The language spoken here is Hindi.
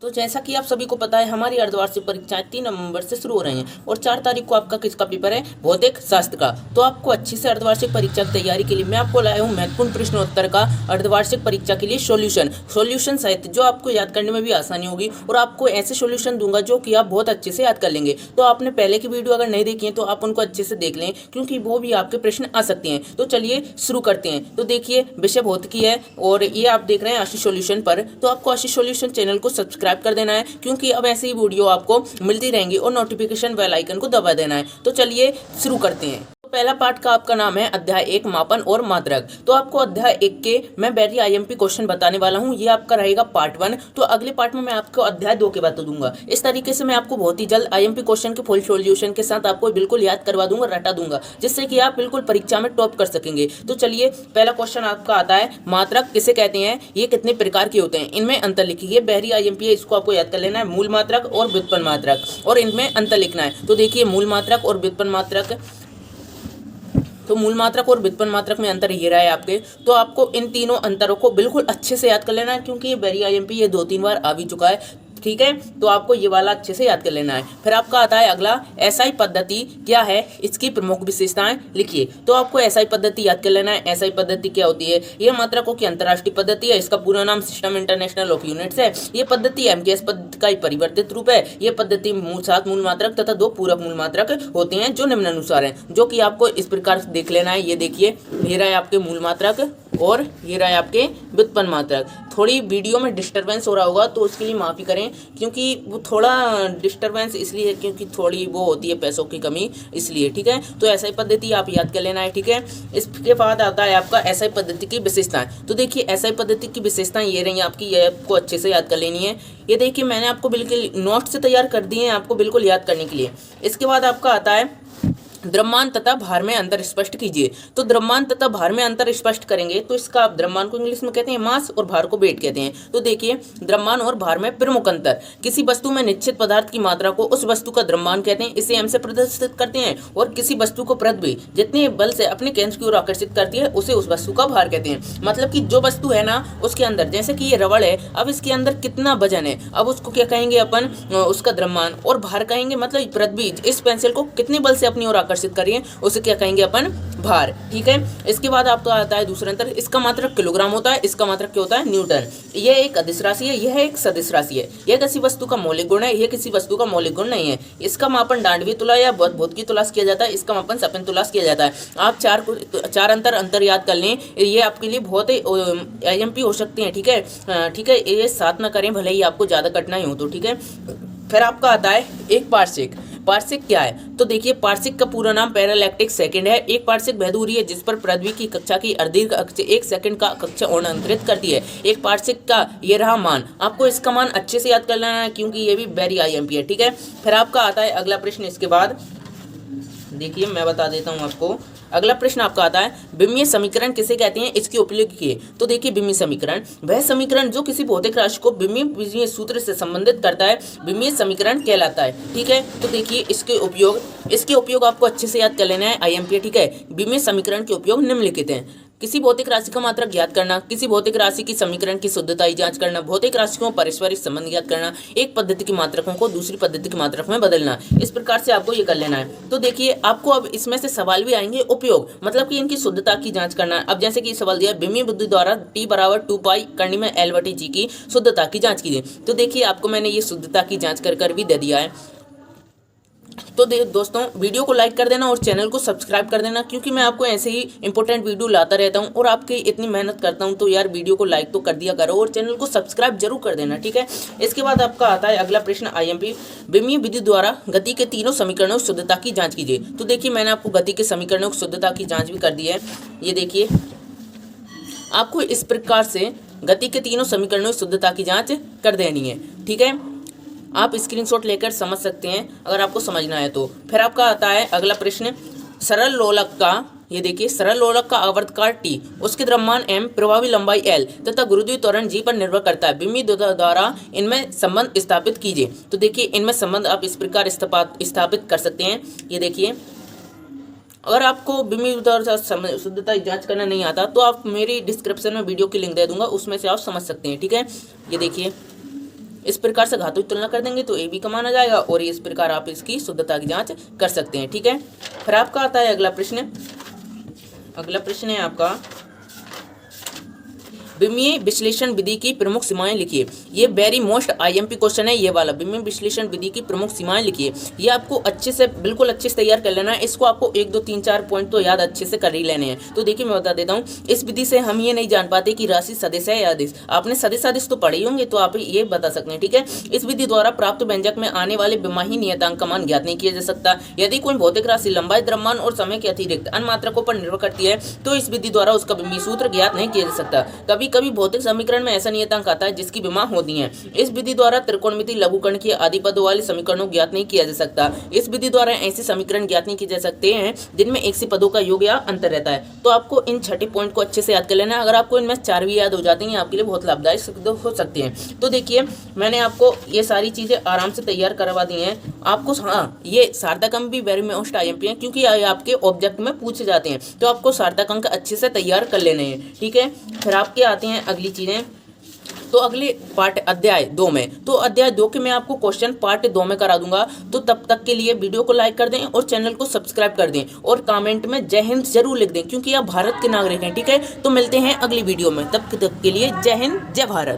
तो जैसा कि आप सभी को पता है, हमारी अर्धवार्षिक परीक्षाएं 3 नवंबर से शुरू हो रही हैं और 4 तारीख को आपका किसका पेपर है? भौतिक शास्त्र का। तो आपको अच्छी से अर्धवार्षिक परीक्षा की तैयारी के लिए मैं आपको लाया हूं महत्वपूर्ण प्रश्नोत्तर का अर्धवार्षिक परीक्षा के लिए सॉल्यूशन सहित, जो आपको याद करने में भी आसानी होगी और आपको ऐसे सॉल्यूशन दूंगा जो कि आप बहुत अच्छे से याद कर लेंगे। तो आपने पहले की वीडियो अगर नहीं देखी है तो आप उनको अच्छे से देख लें, क्योंकि वो भी आपके प्रश्न आ सकते हैं। तो चलिए शुरू करते हैं। तो देखिए, विषय भौतिकी है और ये आप देख रहे हैं आशीष सॉल्यूशन पर। तो आपको आशीष सॉल्यूशन चैनल को सब्सक्राइब कर देना है, क्योंकि अब ऐसे ही वीडियो आपको मिलती रहेंगी और नोटिफिकेशन बेल आइकन को दबा देना है। तो चलिए शुरू करते हैं। पहला पार्ट का आपका नाम है अध्याय 1 मापन और मात्रक। तो आपको अध्याय 1 के मैं वेरी आईएमपी क्वेश्चन बताने वाला हूं। ये आपका रहेगा पार्ट 1। तो अगले पार्ट में मैं आपको अध्याय 2 के बता दूंगा। इस तरीके से मैं आपको बहुत ही जल्द आईएमपी क्वेश्चन के फुल सॉल्यूशन के साथ आपको बिल्कुल याद करवा दूंगा, रटा दूंगा, जिससे कि आप बिल्कुल परीक्षा में टॉप कर सकेंगे। तो चलिए, पहला क्वेश्चन आपका आता है, मात्रक किसे कहते हैं, ये कितने प्रकार के होते हैं, इनमें अंतर लिखिए। वेरी आईएमपी है, इसको आपको याद कर लेना है। मूल मात्रक और व्युत्पन्न मात्रक, और इनमें अंतर लिखना है। तो देखिए, मूल मात्रक और व्युत्पन्न मात्रक, तो मूल मात्रक और व्युत्पन्न मात्रक में अंतर ये रहा है आपके। तो आपको इन तीनों अंतरों को बिल्कुल अच्छे से याद कर लेना है, क्योंकि ये वेरी आईएमपी ये 2-3 बार आ भी चुका है। ठीक है, तो आपको ये वाला अच्छे से याद कर लेना है। फिर आपका आता है अगला, एसआई पद्धति क्या है, इसकी प्रमुख विशेषताएं लिखिए। तो आपको एसआई पद्धति याद कर लेना है। एसआई पद्धति क्या होती है? ये मात्रकों की अंतर्राष्ट्रीय पद्धति है। इसका पूरा नाम सिस्टम इंटरनेशनल ऑफ यूनिट्स है। ये पद्धति एमकेएस पद्धति का ही परिवर्तित रूप है। ये पद्धति 7 मूल मात्रक तथा 2 पूरक मूल मात्रक होते हैं, जो निम्नानुसार हैं, जो कि आपको इस प्रकार से देख लेना है। ये देखिए, ये रहा है आपके मूल मात्रक और ये रहा है आपके व्युत्पन्न मात्रक। थोड़ी वीडियो में डिस्टरबेंस हो रहा होगा, तो उसके लिए माफ़ी करें, क्योंकि वो थोड़ा डिस्टरबेंस इसलिए है क्योंकि थोड़ी वो होती है पैसों की कमी, इसलिए। ठीक है, तो एसआई पद्धति आप याद कर लेना है। ठीक है, इसके बाद आता है आपका एसआई पद्धति की विशेषताएं। तो देखिए, एसआई पद्धति की विशेषताएं ये रही आपकी, ये आपको अच्छे से याद कर लेनी है। ये देखिए, मैंने आपको बिल्कुल नोट से तैयार कर दिए हैं आपको बिल्कुल याद करने के लिए। इसके बाद आपका आता है द्रव्यमान तथा भार में अंतर स्पष्ट कीजिए। तो द्रव्यमान तथा भार में अंतर स्पष्ट करेंगे तो इसका आप द्रव्यमान को इंग्लिश में कहते हैं मास और भार को वेट कहते हैं। तो देखिए, द्रव्यमान और भार में प्रमुख अंतर, किसी वस्तु में निश्चित पदार्थ की मात्रा को उस वस्तु का द्रव्यमान कहते हैं, इसे एम से प्रदर्शित करते हैं। और किसी वस्तु को पृथ्वी जितने बल से अपने केंद्र की ओर आकर्षित करती है, उसे उस वस्तु का भार कहते हैं। मतलब कि जो वस्तु है ना, उसके अंदर, जैसे कि ये रबड़ है, अब इसके अंदर कितना वजन है, अब उसको क्या कहेंगे अपन, उसका द्रव्यमान। और भार कहेंगे मतलब पृथ्वी इस पेंसिल को कितने बल से अपनी ओर आकर्षित करिए, उसे क्या कहेंगे अपन, भार। ठीक है, इसके बाद आपको आता है दूसरा अंतर, इसका मात्रक किलोग्राम होता है, इसका मात्रक क्या होता है, न्यूटन। यह एक अदिश राशि है, यह एक सदिश राशि है। यह किसी वस्तु का मौलिक गुण है, यह किसी वस्तु का मौलिक गुण नहीं है। इसका मापन डांडवी तुला या भौतिकी तुला से किया जाता है, इसका मापन सपन तुला से किया जाता है। आप चार अंतर याद कर लें, ये आपके लिए बहुत ही आईएमपी हो सकते हैं। ठीक है, ठीक है, ये साथ ना करें, भले ही आपको ज़्यादा कठिनाई हो तो। ठीक है, फिर आपका आता है एक पार्शिक। पार्शिक क्या है? तो देखिए, पार्शिक का पूरा नाम पैरालैक्टिक सेकंड है। एक पार्शिक वह दूरी है जिस पर पृथ्वी की कक्षा की अर्धीर अक्ष 1 सेकंड का कक्षा अंतरित करती है। एक पार्शिक का ये रहा मान। आपको इसका मान अच्छे से याद कर लेना है, क्योंकि ये भी वेरी आईएमपी है। ठीक है, फिर आपका आता है अगला प्रश्न। इसके बाद देखिए, मैं बता देता हूँ आपको। अगला प्रश्न आपका आता है, विमीय समीकरण किसे कहते हैं, इसके उपयोग किए। तो देखिए, विमीय समीकरण वह समीकरण जो किसी भौतिक राशि को विमीय सूत्र से संबंधित करता है, विमीय समीकरण कहलाता है। ठीक है, तो देखिए, इसके उपयोग आपको अच्छे से याद कर लेना है, आईएमपी। ठीक है, विमीय समीकरण के उपयोग निम्नलिखित हैं। किसी भौतिक राशि का मात्रक ज्ञात करना, किसी भौतिक राशि की समीकरण की शुद्धता की जांच करना, भौतिक राशियों पारस्परिक संबंध ज्ञात करना, एक पद्धति की मात्रकों को दूसरी पद्धति की मात्रक में बदलना। इस प्रकार से आपको ये कर लेना है। तो देखिए, आपको अब इसमें से सवाल भी आएंगे, उपयोग मतलब कि इनकी शुद्धता की जांच करना। अब जैसे कि सवाल दिया, विमीय बुद्धि द्वारा t बराबर 2 पाई करने में L/g की शुद्धता की जांच कीजिए। तो देखिए, आपको मैंने ये शुद्धता की जांच कर भी दे दिया है। तो दोस्तों, वीडियो को लाइक कर देना और चैनल को सब्सक्राइब कर देना, क्योंकि मैं आपको ऐसे ही इंपॉर्टेंट वीडियो लाता रहता हूं और आपकी इतनी मेहनत करता हूं, तो यार वीडियो को लाइक तो कर दिया करो और चैनल को सब्सक्राइब जरूर कर देना। ठीक है, इसके बाद आपका आता है अगला प्रश्न, आईएमपी। विमीय विधि द्वारा गति के तीनों समीकरणों की शुद्धता की जाँच कीजिए। तो देखिए, मैंने आपको गति के समीकरणों की शुद्धता की जाँच भी कर दी है। ये देखिए, आपको इस प्रकार से गति के तीनों समीकरणों की शुद्धता की जाँच कर देनी है। ठीक है, आप स्क्रीनशॉट लेकर समझ सकते हैं अगर आपको समझना है तो। फिर आपका आता है अगला प्रश्न, सरल लोलक का, ये देखिए, सरल लोलक का आवर्तकाल t, उसके द्रव्यमान m, प्रभावी लंबाई l तथा गुरुत्वीय त्वरण g पर निर्भर करता है। विमीय द्वारा इनमें संबंध स्थापित कीजिए। तो देखिए, इनमें संबंध आप इस प्रकार स्थापित कर सकते हैं। ये देखिए, अगर आपको विमीय द्वारा शुद्धता जांच करना नहीं आता तो आप मेरी डिस्क्रिप्शन में वीडियो की लिंक दे दूंगा, उसमें से आप समझ सकते हैं। ठीक है, ये देखिए, इस प्रकार से घातों की तुलना कर देंगे तो ए बी का मान आ जाएगा और इस प्रकार आप इसकी शुद्धता की जांच कर सकते हैं। ठीक है, फिर आपका आता है अगला प्रश्न। अगला प्रश्न है आपका विमीय विश्लेषण विधि की प्रमुख सीमाएं लिखिए। ये वेरी मोस्ट आईएमपी क्वेश्चन है, ये वाला विमीय विश्लेषण विधि की प्रमुख सीमाएं लिखिए। ये आपको अच्छे से बिल्कुल अच्छे से तैयार कर लेना है। इसको आपको 1 2 3 4 पॉइंट तो याद अच्छे से कर ही लेने हैं। तो देखिए मैं बता देता हूँ, इस विधि से हम ये नहीं जान पाते कि राशि सदिश है या अदिश। आपने सदिश अदिश तो पढ़े होंगे तो आप ये बता सकते हैं। ठीक है, इस विधि द्वारा प्राप्त व्यंजक में आने वाले विमाही नियतांक का मान ज्ञात नहीं किया जा सकता। यदि कोई भौतिक राशि लंबाई, द्रव्यमान और समय के अतिरिक्त अन्य मात्रकों पर निर्भर करती है तो इस विधि द्वारा उसका विमीय सूत्र ज्ञात नहीं किया जा सकता। कभी कभी भौतिक समीकरण में ऐसा नियतांक आता है जिसकी विमा होती है। इस विधि द्वारा त्रिकोणमिति, लघुकणकीय आदि पदों वाले समीकरणों ज्ञात नहीं किया जा सकता। इस विधि द्वारा ऐसे समीकरण ज्ञात नहीं किए जा सकते हैं जिनमें एक से पदों का योग या अंतर रहता है। तो आपको इन 6 पॉइंट को अच्छे से याद कर लेना है। अगर आपको इनमें 4 भी याद हो जाती हैं आपके लिए बहुत लाभदायक सिद्ध हो सकती हैं। तो देखिए मैंने आपको ये सारी चीजें आराम से तैयार करवा दी हैं। आपको हाँ, ये सार्थक अंक भी वेरी मोस्ट आईएमपी हैं क्योंकि आपके ऑब्जेक्ट में पूछे जाते हैं। तो आपको सार्थक अंक अच्छे से तैयार कर लेने हैं। ठीक है, फिर आपके आते हैं अगली चीजें। तो अगले पार्ट अध्याय 2 में, तो अध्याय 2 के मैं आपको क्वेश्चन पार्ट 2 में करा दूंगा। तो तब तक के लिए वीडियो को लाइक कर दें और चैनल को सब्सक्राइब कर दें और कमेंट में जय हिंद जरूर लिख दें क्योंकि आप भारत के नागरिक हैं। ठीक है, तो मिलते हैं अगली वीडियो में, तब तक के लिए जय हिंद जय भारत।